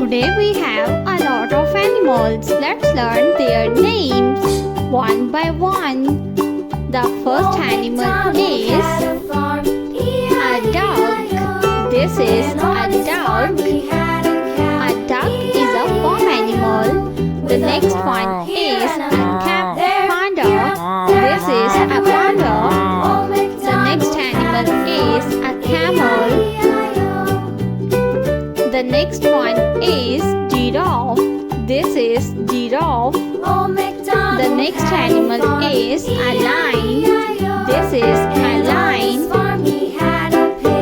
Today we have a lot of animals. Let's learn their names one by one. The first animal is a duck. This is a duck. A duck is a farm animal. The next one is a panda. This is a panda. The next animal is a camel. The next one is giraffe. This is giraffe. The next animal is a lion. This is a lion.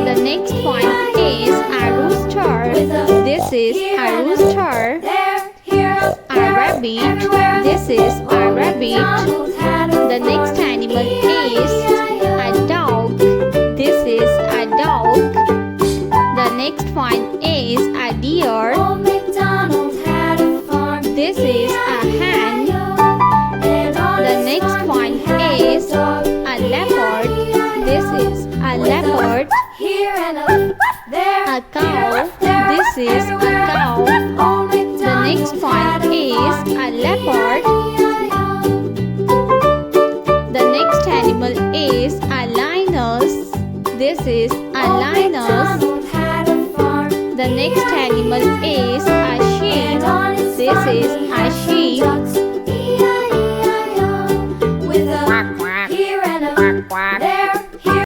The next one is a rooster. This is a rooster. A rabbit. This is a rabbit. The next animal is a dog. This is a dog. The next one is a deer. This is a hen. The next one is a leopard. This is a leopard. A cow. This is a cow. The next one is a leopard. The next animal is a lioness. This is a lioness. The next animal is a sheep. This is a sheep.